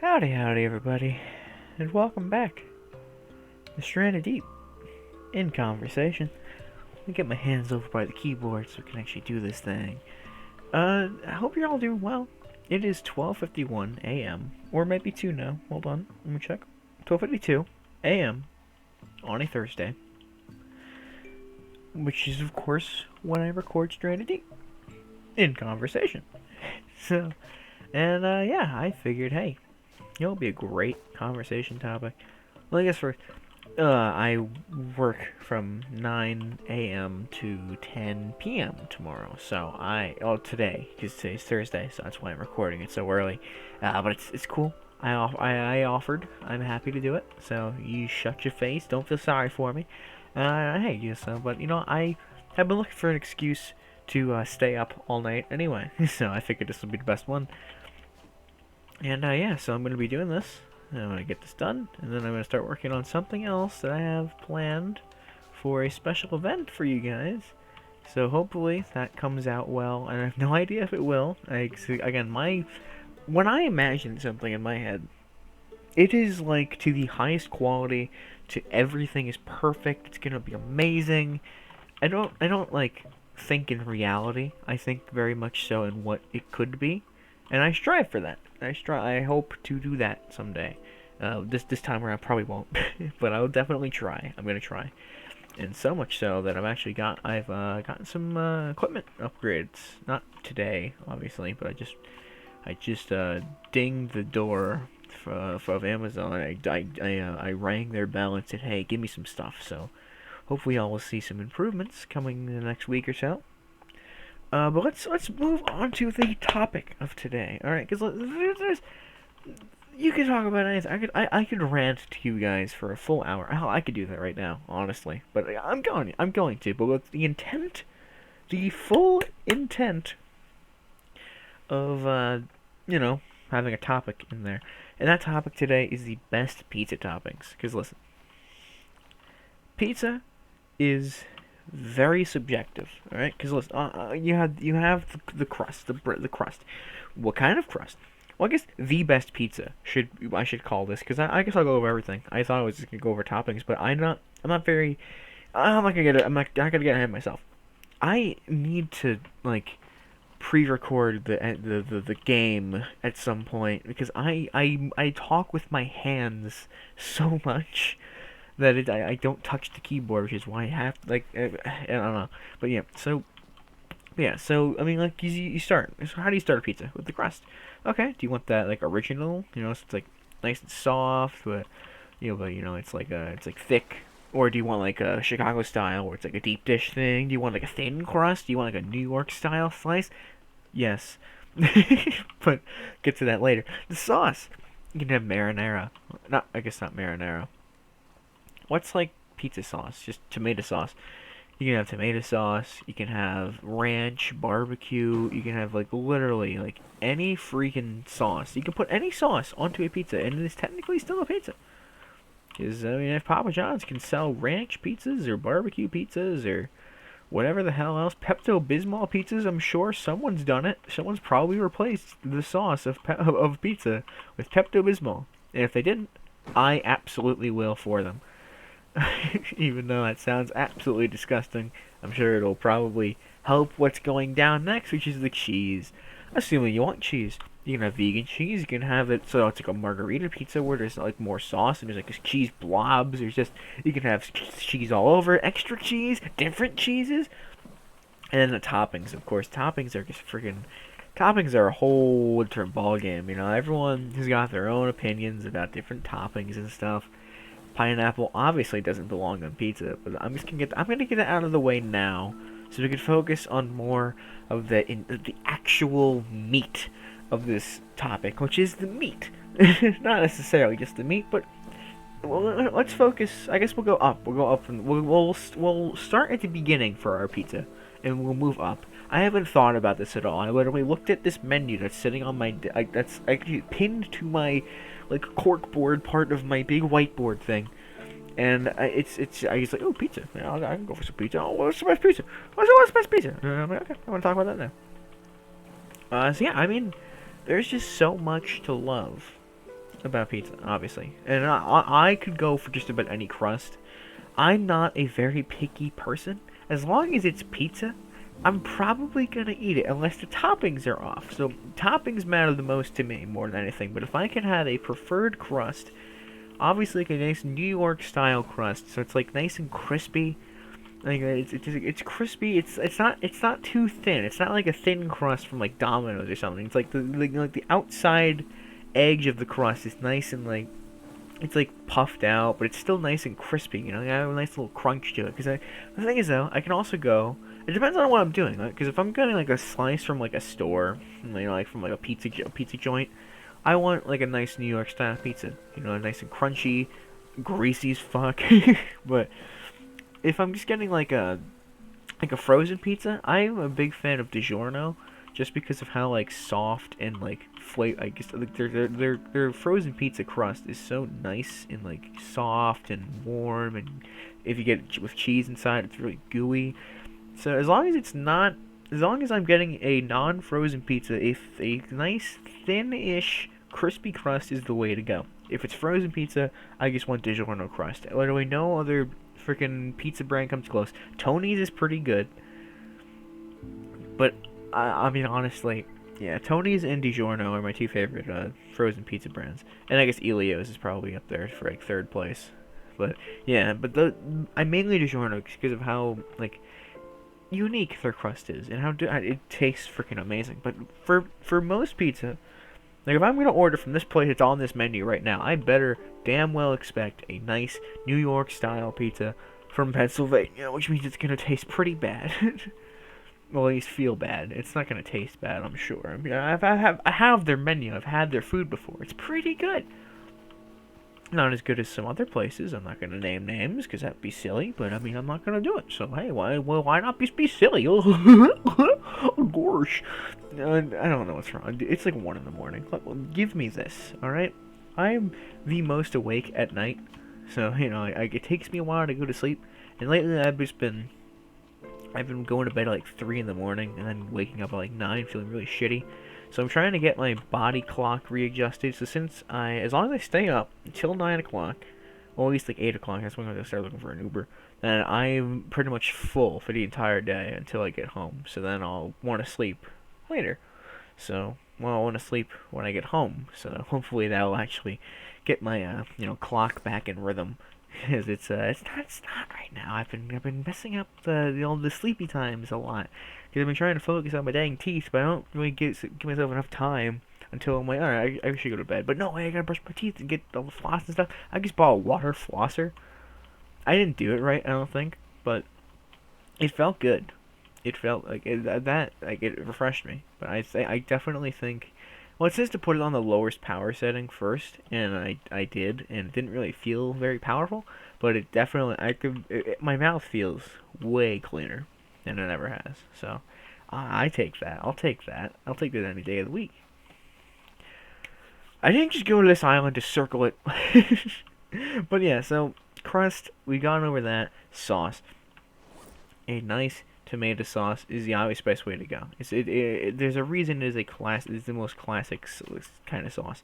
Howdy, howdy, everybody, and welcome back to Stranded Deep in Conversation. Let me get my hands over by the keyboard so we can actually do this thing. I hope you're all doing well. It is 12:51 a.m. or maybe 2 now. Hold on, let me check. 12:52 a.m. on a Thursday, which is of course when I record Stranded Deep in Conversation. So, and yeah, I figured, hey, it'll be a great conversation topic. Well, I guess for I work from 9 a.m. to 10 p.m. tomorrow. So today, because today's Thursday, so that's why I'm recording it so early. But it's cool. I offered. I'm happy to do it. So you shut your face. Don't feel sorry for me. Hey, yes, but I have been looking for an excuse to stay up all night anyway. So I figured this would be the best one. And yeah, so I'm going to be doing this. I'm going to get this done, and then I'm going to start working on something else that I have planned for a special event for you guys. So hopefully that comes out well, and I have no idea if it will. When I imagine something in my head, it is like to the highest quality, to everything is perfect, it's going to be amazing. I don't like think in reality. I think very much so in what it could be, and I strive for that. I hope to do that someday. This time around probably won't, but I'll definitely try. I'm gonna try, and so much so that I've gotten some equipment upgrades. Not today, obviously, but I just dinged the door of Amazon. I rang their bell and said, hey, give me some stuff. So hopefully I will see some improvements coming in the next week or so. But let's move on to the topic of today. All right, because you can talk about anything. I could rant to you guys for a full hour. Hell, I could do that right now, honestly. But I'm going to. But with the intent, the full intent of having a topic in there, and that topic today is the best pizza toppings. Because listen, pizza is very subjective. All right, because listen, you have the crust, the crust. What kind of crust? Well, I guess the best pizza I should call this, because I guess I'll go over everything. I thought I was just gonna go over toppings, but I'm not gonna get ahead of myself. I need to like pre-record the game at some point because I talk with my hands so much that I don't touch the keyboard, which is why I have I don't know. But so I mean, like you start. So how do you start a pizza? With the crust. Okay. Do you want that like original? So it's like nice and soft, but it's like thick. Or do you want like a Chicago style, where it's like a deep dish thing? Do you want like a thin crust? Do you want like a New York style slice? Yes, but get to that later. The sauce. You can have marinara. Not, I guess not marinara. What's like pizza sauce? Just tomato sauce. You can have tomato sauce. You can have ranch, barbecue. You can have like literally like any freaking sauce. You can put any sauce onto a pizza, and it is technically still a pizza. Because I mean, if Papa John's can sell ranch pizzas or barbecue pizzas or whatever the hell else, Pepto Bismol pizzas, I'm sure someone's done it. Someone's probably replaced the sauce of pizza with Pepto Bismol, and if they didn't, I absolutely will for them. Even though that sounds absolutely disgusting, I'm sure it'll probably help what's going down next, which is the cheese. Assuming you want cheese. You can have vegan cheese, you can have it so it's like a margarita pizza where there's like more sauce and there's like cheese blobs. You can have cheese all over, extra cheese, different cheeses. And then the toppings, of course. Toppings are a whole different ballgame. Everyone has got their own opinions about different toppings and stuff. Pineapple obviously doesn't belong on pizza, but I'm gonna get it out of the way now, so we can focus on more of the actual meat of this topic, which is the meat, not necessarily just the meat, but let's focus. I guess we'll go up. We'll go up, and we'll start at the beginning for our pizza, and we'll move up. I haven't thought about this at all. I literally looked at this menu that's sitting on that's actually pinned to my like corkboard part of my big whiteboard thing, and I was like, oh, pizza. Yeah, I can go for some pizza. Oh, what's the best pizza? What's the best pizza? I'm like, okay, I want to talk about that now. So yeah, I mean, there's just so much to love about pizza, obviously, and I could go for just about any crust. I'm not a very picky person. As long as it's pizza, I'm probably gonna eat it unless the toppings are off. So toppings matter the most to me more than anything. But if I can have a preferred crust, obviously like a nice New York style crust, so it's like nice and crispy. Like it's crispy. It's not too thin. It's not like a thin crust from like Domino's or something. It's like the outside edge of the crust is nice and like it's like puffed out, but it's still nice and crispy. You know, you have a nice little crunch to it. Because the thing is though, I can also go. It depends on what I'm doing. Because if I'm getting like a slice from like a store, like from like a pizza joint, I want like a nice New York style pizza. You know, nice and crunchy, greasy as fuck. But if I'm just getting like a frozen pizza, I'm a big fan of DiGiorno, just because of how like soft and like flavor. I guess like their frozen pizza crust is so nice and like soft and warm, and if you get it with cheese inside, it's really gooey. So as long as I'm getting a non-frozen pizza, if a nice thin-ish crispy crust is the way to go. If it's frozen pizza, I just want DiGiorno crust. Literally no other freaking pizza brand comes close. Tony's is pretty good, but I mean honestly, yeah, Tony's and DiGiorno are my two favorite frozen pizza brands, and I guess Elio's is probably up there for like third place. But yeah, I mainly DiGiorno because of how like unique their crust is and how it tastes freaking amazing. But for most pizza, like if I'm gonna order from this place that's on this menu right now, I better damn well expect a nice New York style pizza from Pennsylvania, which means it's gonna taste pretty bad. Well, at least feel bad. It's not gonna taste bad, I'm sure. I mean, I have their menu. I've had their food before. It's pretty good. Not as good as some other places. I'm not gonna name names because that'd be silly. But I mean, I'm not gonna do it. So hey, why not be silly? Oh gosh, I don't know what's wrong. It's like 1 in the morning. Give me this, all right? I'm the most awake at night, so you know, it takes me a while to go to sleep. And lately, I've been going to bed at like 3 in the morning and then waking up at like 9, feeling really shitty. So I'm trying to get my body clock readjusted. So as long as I stay up until 9 o'clock, or at least like 8 o'clock, that's when I'm going to start looking for an Uber, then I'm pretty much full for the entire day until I get home. So then I'll want to sleep later. So, well, I want to sleep when I get home. So hopefully that will actually get my, clock back in rhythm. Because it's not right now. I've been messing up the sleepy times a lot. Because I've been trying to focus on my dang teeth, but I don't really give myself enough time until I'm like, alright, I should go to bed. But no, I gotta brush my teeth and get all the floss and stuff. I just bought a water flosser. I didn't do it right, I don't think, but it felt good. It felt like it refreshed me. But I definitely think. Well, it says to put it on the lowest power setting first, and I did, and it didn't really feel very powerful, but it definitely my mouth feels way cleaner than it ever has. So I take that. I'll take that. I'll take that any day of the week. I didn't just go to this island to circle it. But yeah, so crust, we gone over that. Sauce. A nice tomato sauce is the obvious best way to go. There's a reason it's the most classic kind of sauce.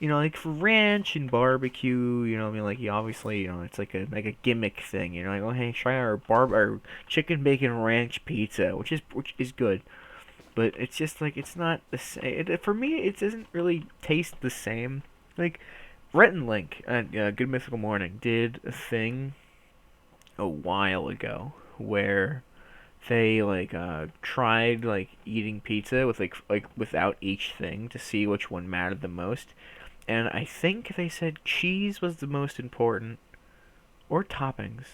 You know, like for ranch and barbecue, you know, I mean, like you obviously, you know, it's like a gimmick thing. You know, like, oh hey, try our chicken bacon ranch pizza, which is good, but it's just like it's not the same. For me, it doesn't really taste the same. Like Rhett and Link at Good Mythical Morning did a thing a while ago where they tried like eating pizza with like without each thing to see which one mattered the most, and I think they said cheese was the most important or toppings.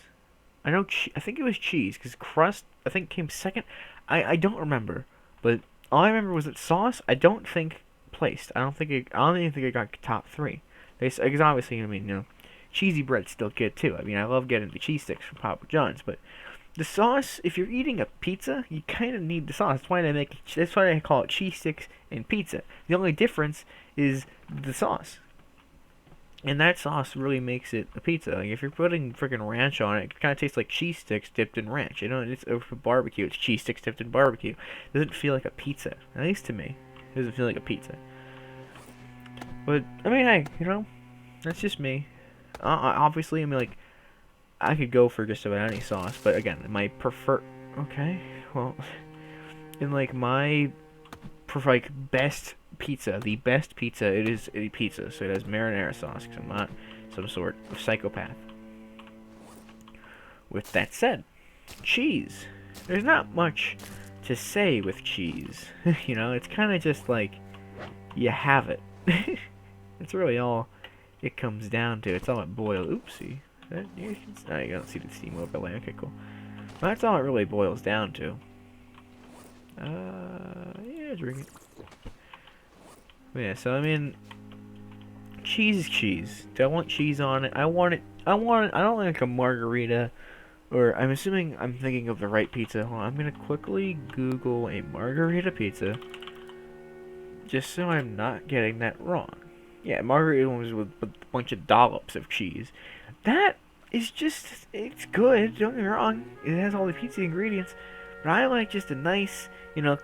I think it was cheese because crust I think came second. I don't remember, but all I remember was that sauce I don't think placed. I don't even think it got top three. Because obviously, I mean, you know, cheesy bread's still good too. I mean, I love getting the cheese sticks from Papa John's, but the sauce, if you're eating a pizza, you kind of need the sauce. That's why they call it cheese sticks and pizza. The only difference is the sauce. And that sauce really makes it a pizza. Like if you're putting freaking ranch on it, it kind of tastes like cheese sticks dipped in ranch. You know, it's for barbecue. It's cheese sticks dipped in barbecue. It doesn't feel like a pizza. At least to me, it doesn't feel like a pizza. But I mean, hey, that's just me. Obviously, I mean, like, I could go for just about any sauce, but again, my prefer. Okay, well, in like my like best pizza, the best pizza, it is a pizza, so it has marinara sauce. Cause I'm not some sort of psychopath. With that said, cheese. There's not much to say with cheese. It's kind of just like you have it. It's really all it comes down to. It's all it boils. Oopsie. You don't see the steam overlay. Okay, cool. Well, that's all it really boils down to. Yeah, drink it. Yeah, so I mean, cheese is cheese. Do I want cheese on it? I want it. I don't like a margarita. Or I'm assuming I'm thinking of the right pizza. Hold on, I'm gonna quickly Google a margarita pizza, just so I'm not getting that wrong. Yeah, margarita ones with a bunch of dollops of cheese. That is just, it's good. Don't get me wrong. It has all the pizza ingredients, but I like just a nice,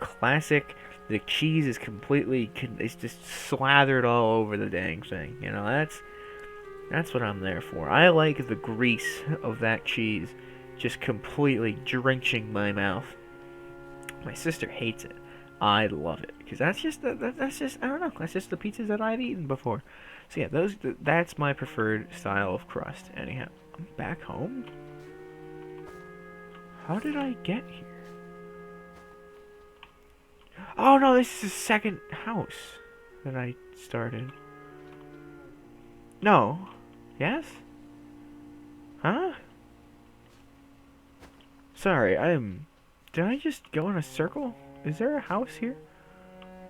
classic. The cheese is completely, it's just slathered all over the dang thing. That's what I'm there for. I like the grease of that cheese just completely drenching my mouth. My sister hates it. I love it because that's just I don't know. That's just the pizzas that I've eaten before. So yeah, that's my preferred style of crust. Anyhow, I'm back home. How did I get here? Oh no, this is the second house that I started. No. Yes? Huh? Sorry, did I just go in a circle? Is there a house here?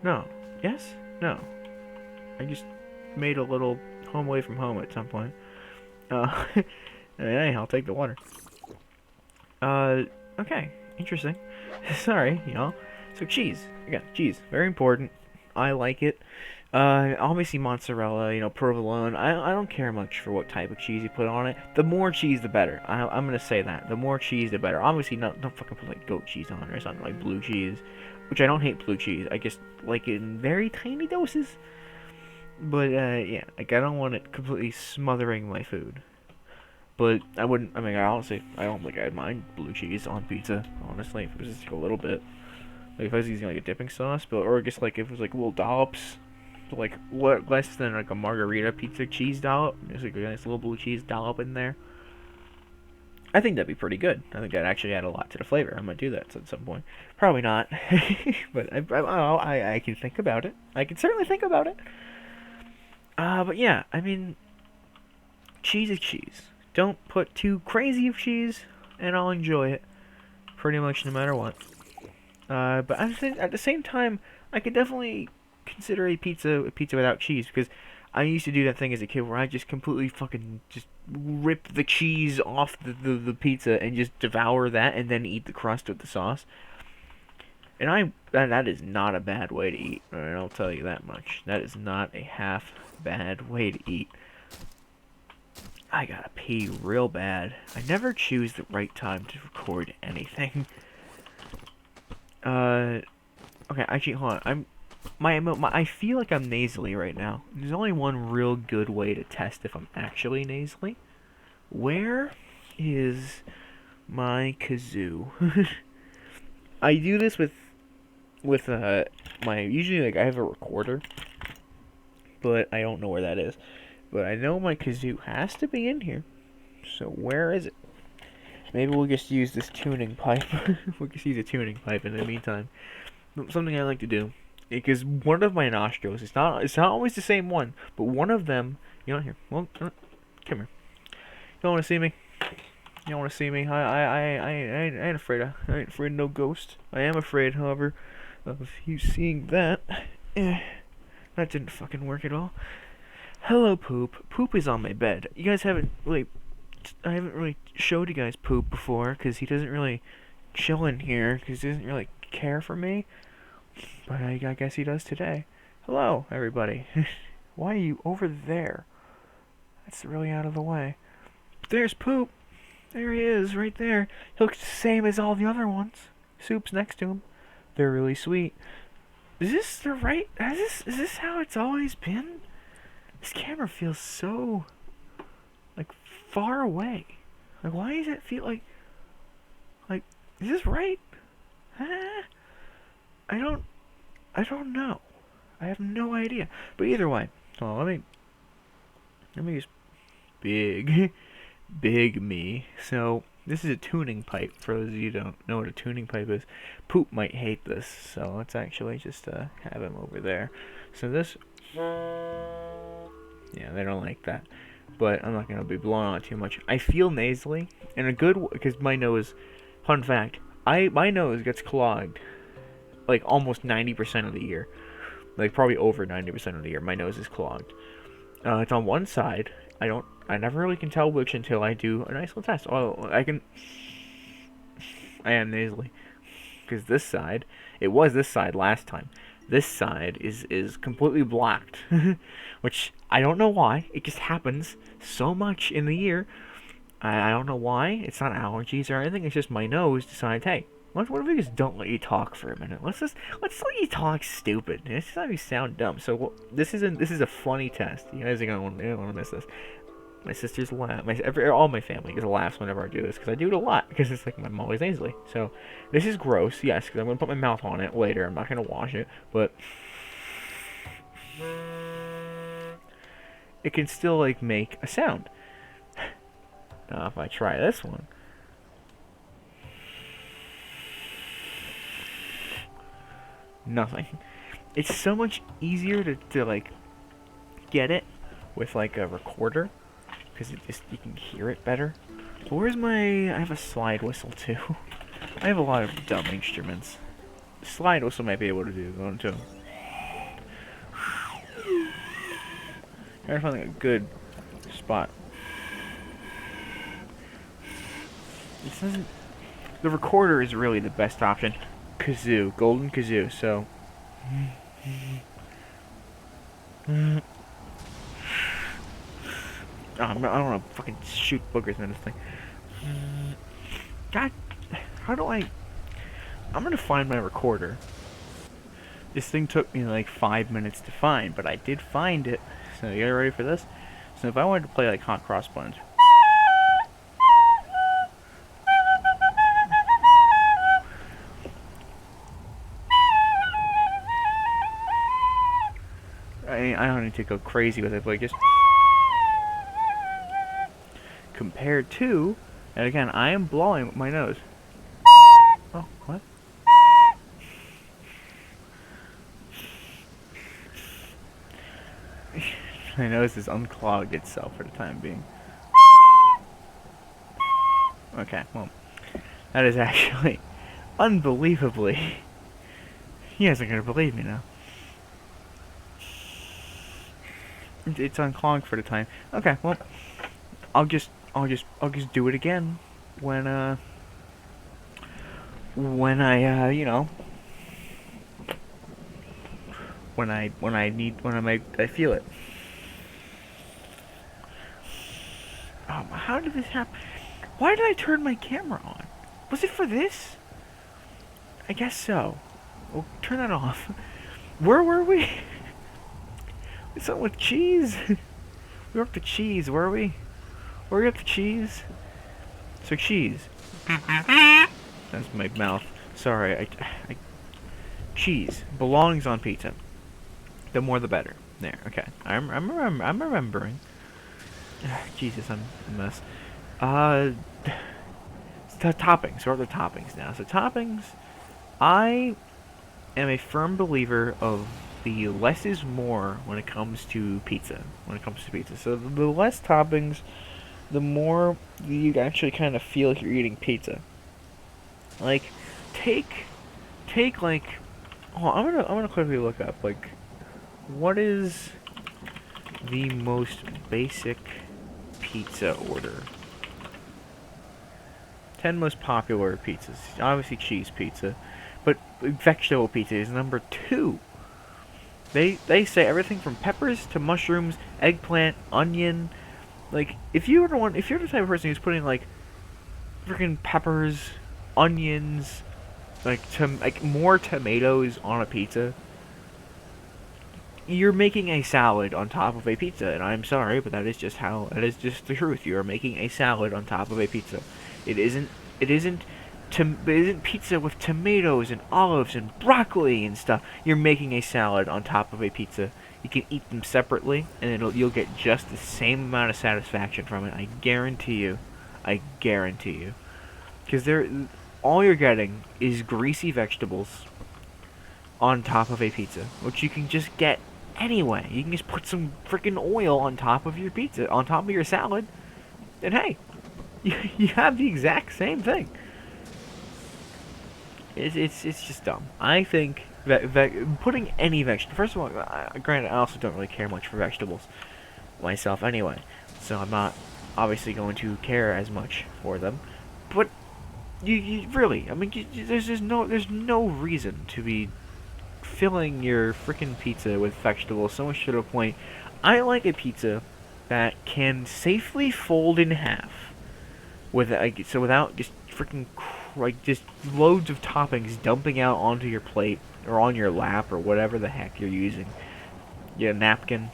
No. Yes? No. I just made a little home away from home at some point. Anyhow, I'll take the water. Okay. Interesting. Sorry, y'all. So cheese. Again, cheese. Very important. I like it. Obviously mozzarella, provolone. I don't care much for what type of cheese you put on it. The more cheese, the better. I'm gonna say that. The more cheese, the better. Obviously, don't fucking put like goat cheese on it or something like blue cheese, which I don't hate blue cheese. I just like it in very tiny doses. But yeah, like I don't want it completely smothering my food. But I wouldn't. I mean, I don't think I'd mind blue cheese on pizza. Honestly, if it was just like a little bit. Like if I was using like a dipping sauce, or just like if it was like little dollops, like what less than like a margarita pizza cheese dollop. There's like a nice little blue cheese dollop in there. I think that'd be pretty good. I think that'd actually add a lot to the flavor. I might do that at some point. Probably not, but I can think about it. I can certainly think about it. But yeah, I mean, cheese is cheese. Don't put too crazy of cheese, and I'll enjoy it pretty much no matter what. But at the same time, I could definitely consider a pizza without cheese because I used to do that thing as a kid where I just completely fucking just rip the cheese off the pizza and just devour that and then eat the crust with the sauce. And that is not a bad way to eat. Alright, I'll tell you that much. That is not a half bad way to eat. I gotta pee real bad. I never choose the right time to record anything. Okay, actually, hold on. I feel like I'm nasally right now. There's only one real good way to test if I'm actually nasally. Where is my kazoo? I do this with usually like I have a recorder, but I don't know where that is. But I know my kazoo has to be in here. So where is it? Maybe we'll just use this tuning pipe. We'll just use a tuning pipe in the meantime. Something I like to do, because one of my nostrils, it's not always the same one, but one of them, here. Well, come here. You don't want to see me? You don't want to see me? I ain't afraid. I ain't afraid of no ghost. I am afraid, however, of you seeing that. That didn't fucking work at all. Hello, Poop. Poop is on my bed. You guys haven't really... I haven't really showed you guys Poop before, because he doesn't really chill in here, because he doesn't really care for me. But I guess he does today. Hello, everybody. Why are you over there? That's really out of the way. There's Poop. There he is, right there. He looks the same as all the other ones. Soup's next to him. They're really sweet. Is this the right... Is this how it's always been? This camera feels so, like, far away. Like, why does it feel like, is this right? Huh? I don't, I don't know. I have no idea. But either way, so let me use big, big me. So this is a tuning pipe. For those of you who don't know what a tuning pipe is, Poop might hate this. So let's actually just have him over there. So this, yeah, they don't like that. But I'm not gonna be blowing on it too much. I feel nasally, and a good because my nose. Fun fact: my nose gets clogged like almost 90% of the year. Like probably over 90% of the year, my nose is clogged. It's on one side. I never really can tell which until I do a nice little test. Oh, I am nasally because this side, it was this side last time. This side is completely blocked, which I don't know why. It just happens so much in the year. I don't know why. It's not allergies or anything. It's just my nose decides, hey, what if we just don't let you talk for a minute? Let's let you talk stupid. It's just let you sound dumb. So this is a funny test. You guys are gonna want to miss this. My sisters laugh. All my family just laughs whenever I do this because I do it a lot because it's like I'm always nasally. So this is gross, yes, because I'm gonna put my mouth on it later. I'm not gonna wash it, but it can still like make a sound. Now if I try this one. Nothing. It's so much easier to like get it with like a recorder because you can hear it better. But where's my? I have a slide whistle too. I have a lot of dumb instruments. Slide whistle might be able to do one too. Trying to find like a good spot. This doesn't. The recorder is really the best option. Kazoo, golden kazoo. So. Oh, I don't want to fucking shoot boogers in this thing. God, how do I? I'm gonna find my recorder. This thing took me like 5 minutes to find, but I did find it. So you guys ready for this? So if I wanted to play like hot cross buns. I don't need to go crazy with it, but just compared to, and again, I am blowing with my nose. Oh, what? My nose has unclogged itself for the time being. Okay, well, that is actually unbelievably. You guys are gonna believe me now. It's unclogged for the time. Okay, well, I'll just do it again when I you know when I feel it. How did this happen? Why did I turn my camera on? Was it for this? I guess so. Well, turn that off. Where were we? Something with cheese. We were up to cheese. Where are we? Were we up to cheese? So cheese. That's my mouth. Sorry. Cheese belongs on pizza. The more the better. There. Okay. I'm remembering. Jesus, I'm a mess. Toppings. What are the toppings now? So toppings. I am a firm believer of the less is more when it comes to pizza. So the less toppings, the more you actually kind of feel like you're eating pizza. Like, take like, oh, I'm gonna quickly look up like, what is the most basic pizza order? 10 most popular pizzas. Obviously cheese pizza, but vegetable pizza is number 2. They say everything from peppers to mushrooms, eggplant, onion. Like if you're the type of person who's putting like freaking peppers, onions, like more tomatoes on a pizza, you're making a salad on top of a pizza, and I'm sorry, but that is just the truth. You are making a salad on top of a pizza. It isn't it isn't it isn't pizza with tomatoes and olives and broccoli and stuff. You're making a salad on top of a pizza. You can eat them separately, and you'll get just the same amount of satisfaction from it. I guarantee you. I guarantee you. Because all you're getting is greasy vegetables on top of a pizza, which you can just get anyway. You can just put some freaking oil on top of your pizza, on top of your salad, and hey, you have the exact same thing. It's just dumb. I think that putting any vegetable. First of all, granted, I also don't really care much for vegetables myself anyway, so I'm not obviously going to care as much for them. But you really, I mean, there's no reason to be filling your freaking pizza with vegetables so much to the point. I like a pizza that can safely fold in half without just freaking like just loads of toppings dumping out onto your plate or on your lap or whatever the heck you're using. Yeah, napkin.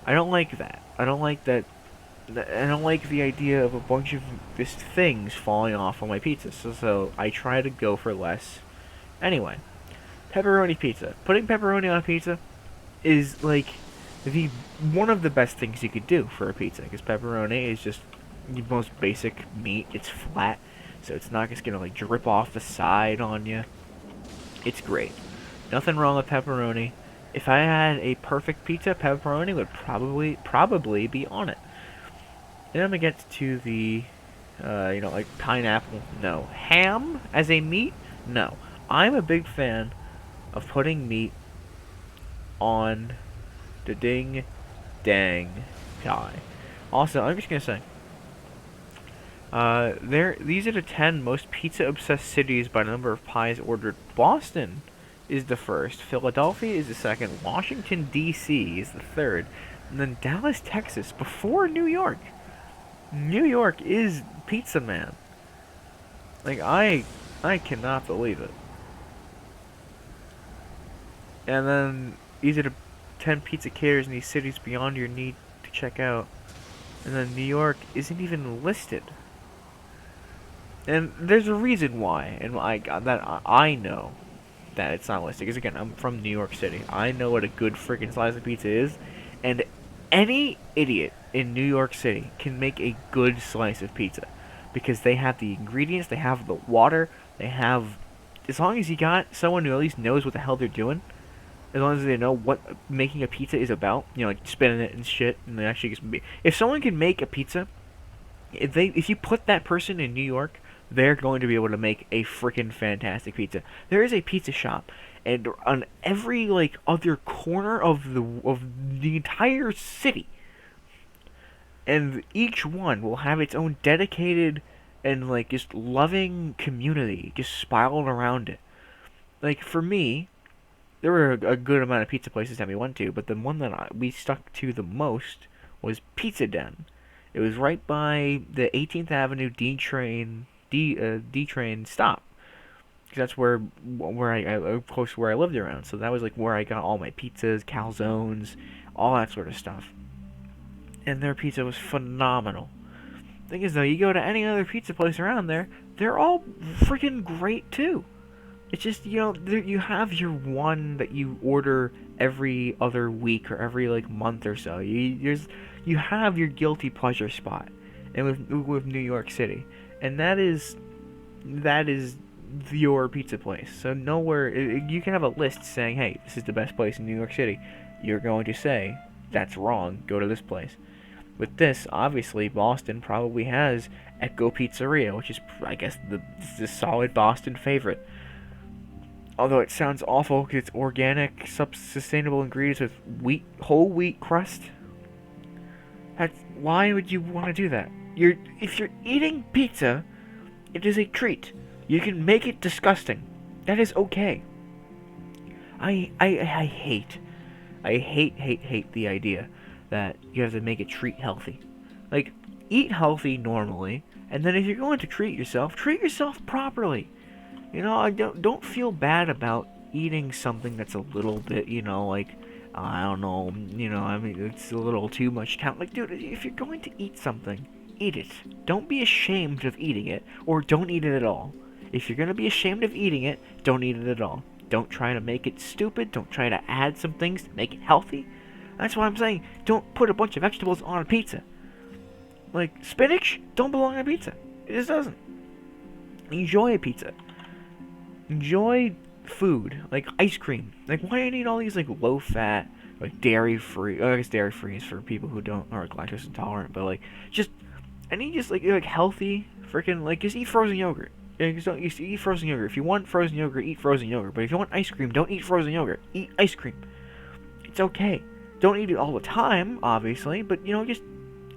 I don't like that. I don't like that. I don't like the idea of a bunch of just things falling off on my pizza. So I try to go for less. Anyway, pepperoni pizza. Putting pepperoni on a pizza is like the one of the best things you could do for a pizza, because pepperoni is just the most basic meat. It's flat, so it's not just gonna like drip off the side on you. It's great. Nothing wrong with pepperoni. If I had a perfect pizza, pepperoni would probably be on it. Then I'm gonna get to the, like pineapple. No, ham as a meat. No, I'm a big fan of putting meat on the ding dang pie. Also, I'm just gonna say, these are the 10 most pizza-obsessed cities by number of pies ordered. Boston is the first. Philadelphia is the second. Washington, D.C. is the third. And then Dallas, Texas, before New York. New York is pizza man. Like, I cannot believe it. And then these are the 10 pizza caterers in these cities beyond your need to check out. And then New York isn't even listed. And there's a reason why, and I know that it's not listed. Because again, I'm from New York City. I know what a good freaking slice of pizza is, and any idiot in New York City can make a good slice of pizza, because they have the ingredients, they have the water, they have. As long as you got someone who at least knows what the hell they're doing, as long as they know what making a pizza is about, like spinning it and shit, and they actually just if someone can make a pizza, if you put that person in New York, they're going to be able to make a freaking fantastic pizza. There is a pizza shop, and on every like other corner of the entire city, and each one will have its own dedicated and like just loving community just spiraled around it. Like for me, there were a good amount of pizza places that we went to, but the one that we stuck to the most was Pizza Den. It was right by the 18th Avenue D train stop. Cause that's where I close to where I lived around. So that was like where I got all my pizzas, calzones, all that sort of stuff. And their pizza was phenomenal. Thing is though, you go to any other pizza place around there, they're all freaking great too. It's just, you have your one that you order every other week or every like month or so. You have your guilty pleasure spot, and with New York City, and that is your pizza place. So nowhere you can have a list saying, hey, this is the best place in New York City. You're going to say that's wrong. Go to this place. With this, obviously, Boston probably has Echo Pizzeria, which is, I guess, the solid Boston favorite. Although it sounds awful because it's organic, sustainable ingredients with whole wheat crust. Why would you want to do that? If you're eating pizza, it is a treat. You can make it disgusting. That is okay. I hate the idea that you have to make a treat healthy. Like, eat healthy normally, and then if you're going to treat yourself properly. I don't feel bad about eating something that's a little bit, like I don't know, I mean, it's a little too much count. Like, dude, if you're going to eat something, eat it. Don't be ashamed of eating it, or don't eat it at all. If you're gonna be ashamed of eating it, don't eat it at all. Don't try to make it stupid. Don't try to add some things to make it healthy. That's what I'm saying. Don't put a bunch of vegetables on a pizza. Like, spinach don't belong on a pizza. It just doesn't. Enjoy a pizza. Enjoy food, like ice cream. Like, why do you need all these like low fat, like dairy free? I guess dairy free is for people who don't are lactose intolerant. But like, just I need just like healthy, freaking like just eat frozen yogurt. Yeah, just don't eat frozen yogurt. If you want frozen yogurt, eat frozen yogurt. But if you want ice cream, don't eat frozen yogurt. Eat ice cream. It's okay. Don't eat it all the time, obviously. But just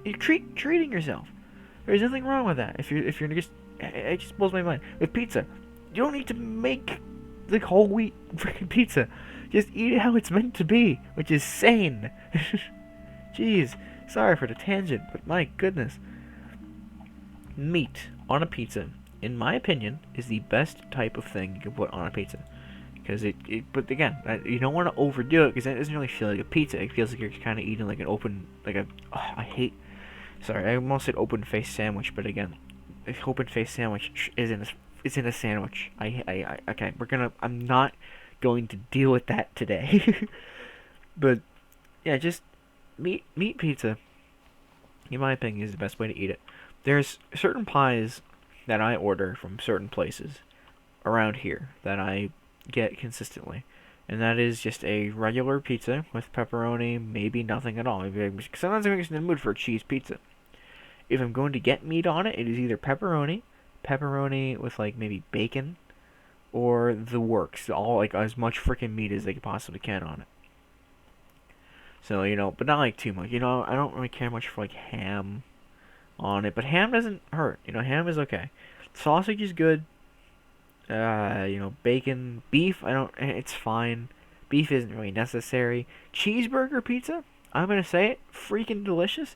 you're treating yourself. There's nothing wrong with that. If you're just it just blows my mind. With pizza, you don't need to make like whole wheat freaking pizza. Just eat it how it's meant to be, which is sane. Jeez, sorry for the tangent, but my goodness. Meat on a pizza, in my opinion, is the best type of thing you can put on a pizza. Because but again, you don't want to overdo it because it doesn't really feel like a pizza. It feels like you're kind of eating like an open, sorry, I almost said open face sandwich, but again, an open face sandwich isn't a sandwich. Okay, I'm not going to deal with that today. But yeah, just meat pizza, in my opinion, is the best way to eat it. There's certain pies that I order from certain places around here that I get consistently, and that is just a regular pizza with pepperoni, maybe nothing at all. Sometimes I'm in the mood for a cheese pizza. If I'm going to get meat on it, it is either pepperoni with like maybe bacon, or the works, all like as much freaking meat as they possibly can on it. So but not like too much. I don't really care much for like ham on it, but ham doesn't hurt. Ham is okay. Sausage is good. Bacon, beef. It's fine. Beef isn't really necessary. Cheeseburger pizza. I'm gonna say it. Freaking delicious.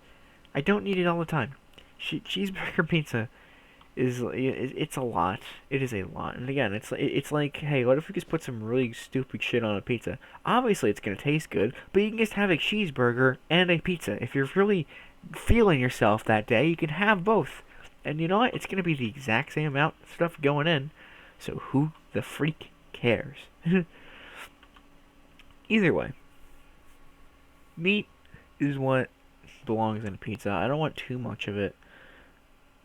I don't need it all the time. Cheeseburger pizza it's a lot. It is a lot. And again, it's like, hey, what if we just put some really stupid shit on a pizza? Obviously, it's gonna taste good, but you can just have a cheeseburger and a pizza. If you're really feeling yourself that day, you can have both. And you know what? It's gonna be the exact same amount of stuff going in. So who the freak cares? Either way, meat is what belongs in a pizza. I don't want too much of it,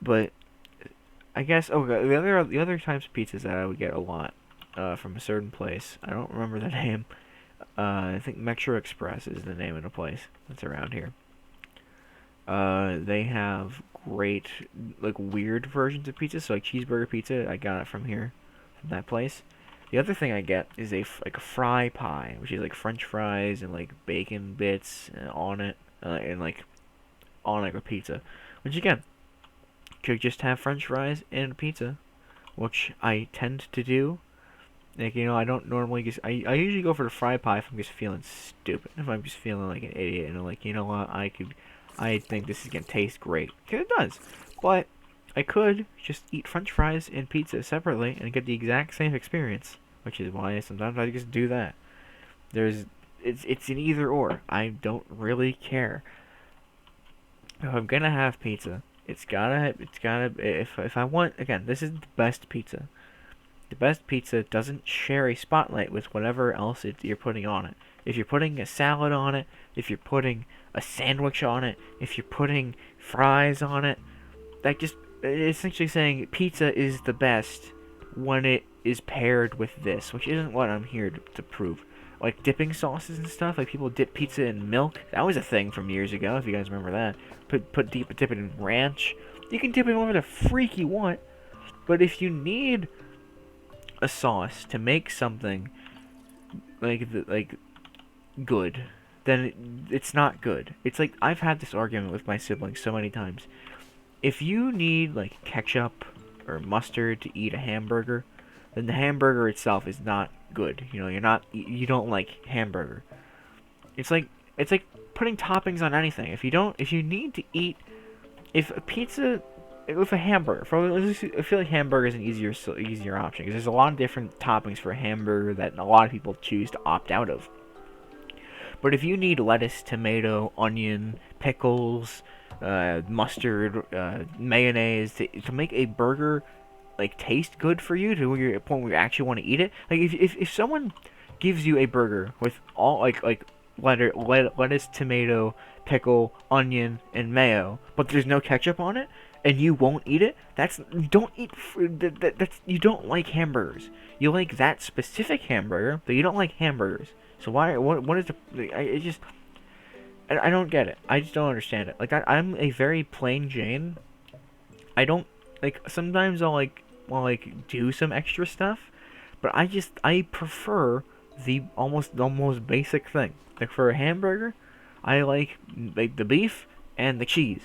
but I guess the other types of pizzas that I would get a lot from a certain place. I don't remember the name. I think Metro Express is the name of the place that's around here. They have great like weird versions of pizza. So like cheeseburger pizza, I got it from here, from that place. The other thing I get is a fry pie, which is like French fries and like bacon bits on it, and like on like a pizza. Which again, could just have French fries and pizza, which I tend to do. Like I don't normally I usually go for the fry pie if I'm just feeling stupid. If I'm just feeling like an idiot and like what, I think this is gonna taste great. 'Cause it does, but I could just eat French fries and pizza separately and get the exact same experience, which is why sometimes I just do that. It's an either or. I don't really care. If I'm gonna have pizza, it's gotta if I want, again, this is the best pizza. The best pizza doesn't share a spotlight with whatever else you're putting on it. If you're putting a salad on it, if you're putting a sandwich on it, if you're putting fries on it, that just essentially saying pizza is the best when it is paired with this, which isn't what I'm here to prove. Like dipping sauces and stuff, like people dip pizza in milk. That was a thing from years ago, if you guys remember that. Dip it in ranch. You can dip it in whatever the freak you want. But if you need a sauce to make something like good, then it's not good. It's like I've had this argument with my siblings so many times. If you need like ketchup or mustard to eat a hamburger, then the hamburger itself is not good. You don't like hamburger. It's like putting toppings on anything. If you need to eat, if a pizza with a hamburger, I feel like hamburger is an easier option because there's a lot of different toppings for a hamburger that a lot of people choose to opt out of. But if you need lettuce, tomato, onion, pickles, mustard, mayonnaise to make a burger like taste good for you to your point where you actually want to eat it. Like if someone gives you a burger with all like lettuce, tomato, pickle, onion, and mayo, but there's no ketchup on it, and you won't eat it. That's don't eat. That's you don't like hamburgers. You like that specific hamburger, but you don't like hamburgers. So why? What is the? It just. I don't get it. I just don't understand it. Like I'm a very plain Jane. I don't like. Sometimes I'll do some extra stuff, but I prefer the almost basic thing. Like for a hamburger, I like the beef and the cheese,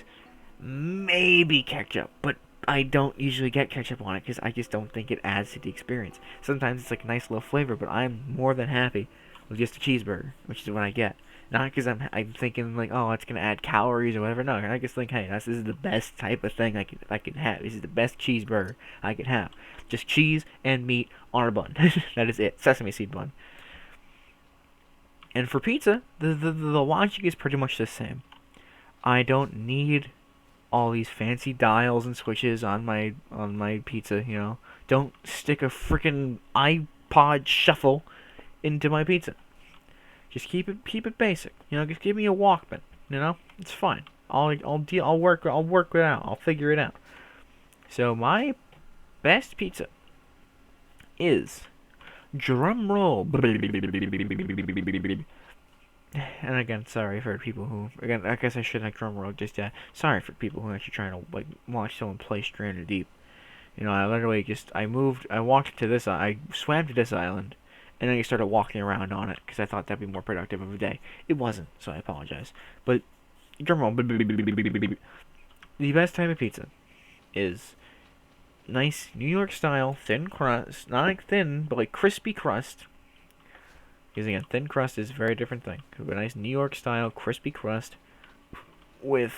maybe ketchup, but I don't usually get ketchup on it because I just don't think it adds to the experience. Sometimes it's like a nice little flavor, but I'm more than happy with just a cheeseburger, which is what I get. Not because I'm thinking like, oh, it's gonna add calories or whatever. No, I just think, hey, this is the best type of thing I can have. This is the best cheeseburger I can have. Just cheese and meat on a bun. That is it. Sesame seed bun. And for pizza, the logic is pretty much the same. I don't need all these fancy dials and switches on my pizza. Don't stick a freaking iPod shuffle into my pizza. Just keep it basic. Just give me a Walkman. It's fine. I'll work it out. I'll figure it out. So my best pizza is drum roll. And again, sorry for people who I guess I shouldn't have drum roll just yet. Sorry for people who are actually trying to watch someone play Stranded Deep. I literally I walked to this, I swam to this island, and then I started walking around on it because I thought that'd be more productive of a day. It wasn't, so I apologize. But drum roll. The best type of pizza is nice New York style thin crust, not like thin, but like crispy crust. Because again, thin crust is a very different thing. A nice New York style crispy crust with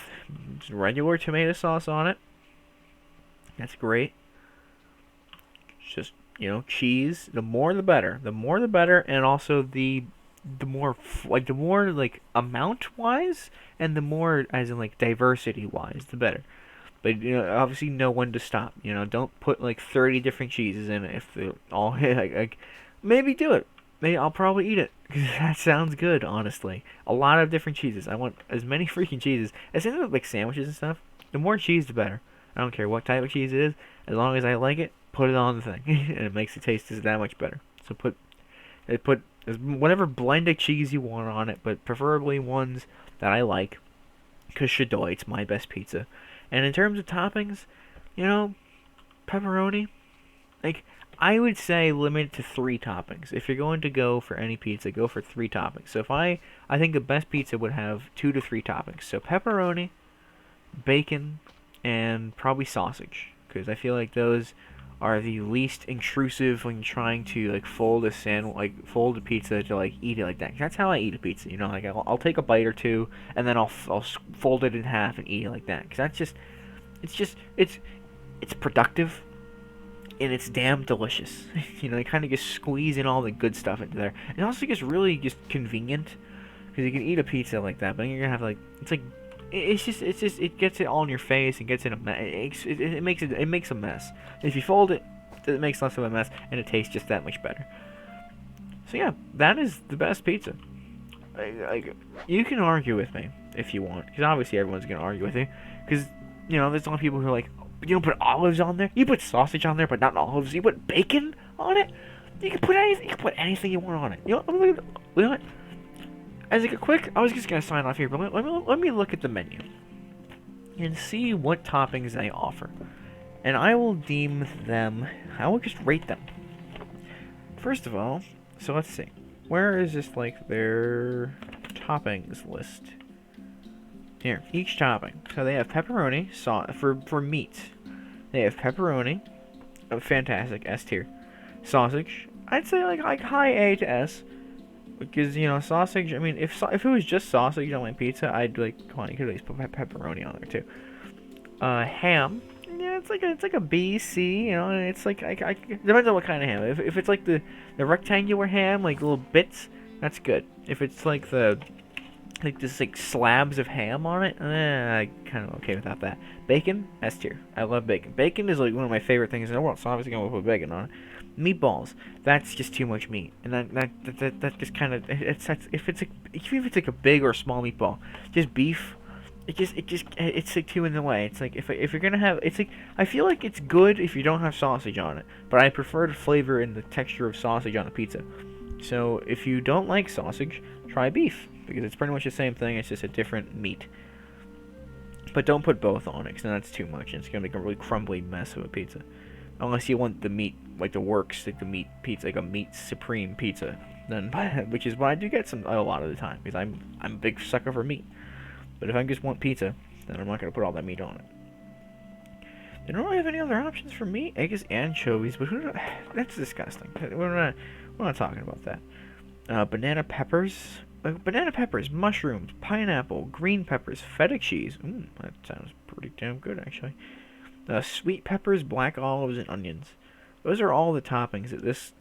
regular tomato sauce on it. That's great. Just cheese. The more the better. The more the better, and also the more amount wise, and the more as in diversity wise, the better. But obviously know when to stop. Don't put 30 different cheeses in it if they all maybe do it. Maybe I'll probably eat it because that sounds good. Honestly, a lot of different cheeses. I want as many freaking cheeses. As in with sandwiches and stuff. The more cheese, the better. I don't care what type of cheese it is, as long as I like it. Put it on the thing, and it makes it taste just that much better. So put whatever blend of cheese you want on it, but preferably ones that I like. Cause Shadoy, it's my best pizza. And in terms of toppings, pepperoni. I would say limit it to 3 toppings. If you're going to go for any pizza, go for 3 toppings. So I think the best pizza would have 2 to 3 toppings. So pepperoni, bacon, and probably sausage, because I feel like those are the least intrusive when trying to fold a pizza to eat it like that. 'Cause that's how I eat a pizza. I'll take a bite or two, and then I'll fold it in half and eat it like that. 'Cause that's it's productive. And it's damn delicious. You kind of just squeeze in all the good stuff into there. And also just really just convenient. Because you can eat a pizza like that, but then you're going to have it gets it all in your face and gets in a mess. It makes a mess. If you fold it, it makes less of a mess, and it tastes just that much better. So yeah, that is the best pizza. You can argue with me if you want, because obviously everyone's going to argue with you. Because, there's a lot of people who are like, you don't put olives on there. You put sausage on there, but not olives. You put bacon on it. You can put anything. You can put anything you want on it. You know what? As a quick, I was just gonna sign off here, but let me look at the menu and see what toppings they offer, and I will deem them. I will just rate them. First of all, so let's see. Where is this their toppings list? Here, each topping. So they have pepperoni, for meat. They have pepperoni, fantastic, S tier. Sausage, I'd say high A to S, because sausage. I mean, if it was just sausage on my pizza, I'd come on, you could at least put pepperoni on there too. Ham, yeah, it's like a B, C. It's depends on what kind of ham. If it's the rectangular ham, little bits, that's good. If it's like this like slabs of ham on it, I kind of okay without that. Bacon, S tier. I love bacon. Bacon is like one of my favorite things in the world, so obviously I'm gonna put bacon on it. Meatballs, that's just too much meat, and that just kind of if it's like, even if it's like a big or small meatball, just beef. It's like two in the way. It's like if you're gonna have, it's like I feel like it's good if you don't have sausage on it, but I prefer the flavor and the texture of sausage on a pizza. So if you don't like sausage, try beef because it's pretty much the same thing. It's just a different meat. But don't put both on it because then that's too much. And it's gonna make a really crumbly mess of a pizza. Unless you want the meat like the works, like the meat pizza, like a meat supreme pizza. Then, which is what I do get a lot of the time because I'm a big sucker for meat. But if I just want pizza, then I'm not gonna put all that meat on it. They don't really have any other options for meat. I guess anchovies, but that's disgusting. We're not talking about that. Banana peppers, mushrooms, pineapple, green peppers, feta cheese. That sounds pretty damn good, actually. Sweet peppers, black olives, and onions. Those are all the toppings that this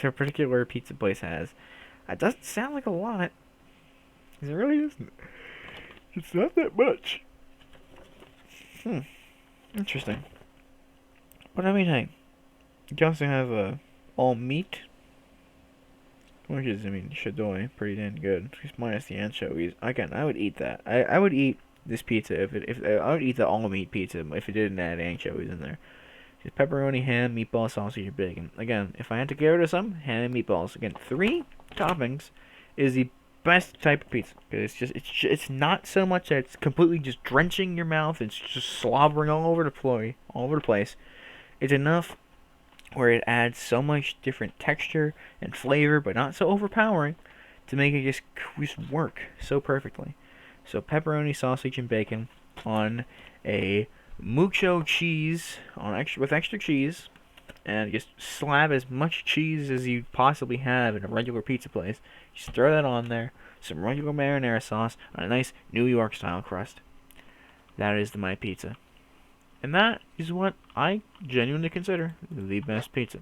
particular pizza place has. It doesn't sound like a lot. It really isn't. It's not that much. Interesting. But I mean, hey, you also have all meat, which is, I mean, shadoi, pretty damn good. Just minus the anchovies. Again, I would eat that. I would eat this pizza if I would eat the all meat pizza if it didn't add anchovies in there. Just pepperoni, ham, meatball, sausage, and bacon. Again, if I had to give it to some, ham and meatballs. Again, 3 toppings is the best type of pizza. It's not so much that it's completely just drenching your mouth. It's just slobbering all over the place. It's enough where it adds so much different texture and flavor, but not so overpowering, to make it just work so perfectly. So pepperoni, sausage, and bacon on a mucho cheese with extra cheese, and just slab as much cheese as you possibly have in a regular pizza place. Just throw that on there, some regular marinara sauce on a nice New York style crust. That is my pizza. And that is what I genuinely consider the best pizza.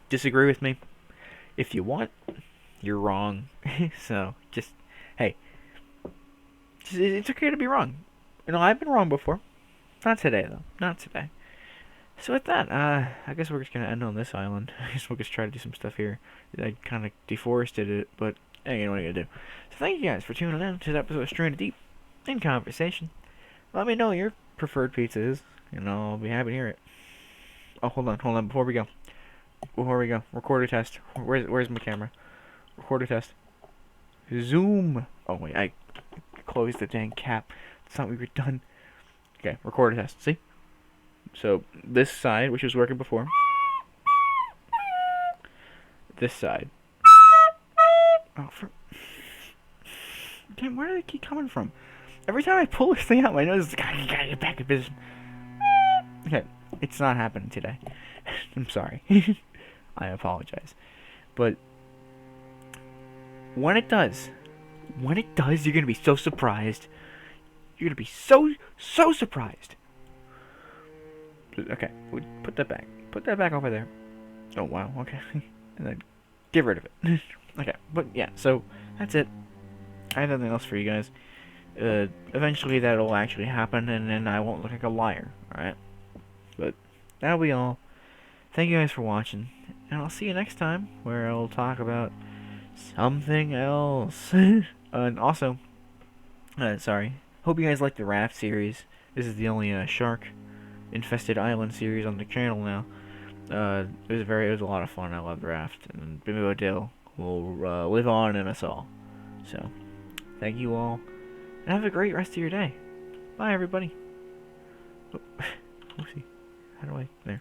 Disagree with me if you want. You're wrong. So hey, it's okay to be wrong. I've been wrong before. Not today though. Not today. So with that, I guess we're just gonna end on this island. I guess we'll just try to do some stuff here. I kind of deforested it, but hey, you know what you gotta do. So thank you guys for tuning in to this episode of Stranded Deep in Conversation. Let me know your preferred pizza is. I'll be happy to hear it. Oh, hold on, before we go, recorder test. Where's my camera? Recorder test. Zoom. Oh wait, I closed the dang cap. Thought we were done. Okay, recorder test. See? So this side, which was working before. This side. Oh, damn, where do they keep coming from? Every time I pull this thing out, my nose is like, you gotta get back in position. Okay, it's not happening today. I'm sorry. I apologize. But when it does, you're gonna be so surprised. You're gonna be so surprised. Okay, put that back. Put that back over there. Oh wow. Okay, and then get rid of it. Okay, but yeah. So that's it. I have nothing else for you guys. Eventually that'll actually happen, and then I won't look like a liar. All right. But that'll be all. Thank you guys for watching, and I'll see you next time where I'll talk about something else. And also, sorry. Hope you guys like the raft series. This is the only shark infested island series on the channel now. It was a lot of fun. I love the raft, and Bimbo Dill will live on in us all. So, thank you all, and have a great rest of your day. Bye, everybody. Oh, oopsie. How do I there?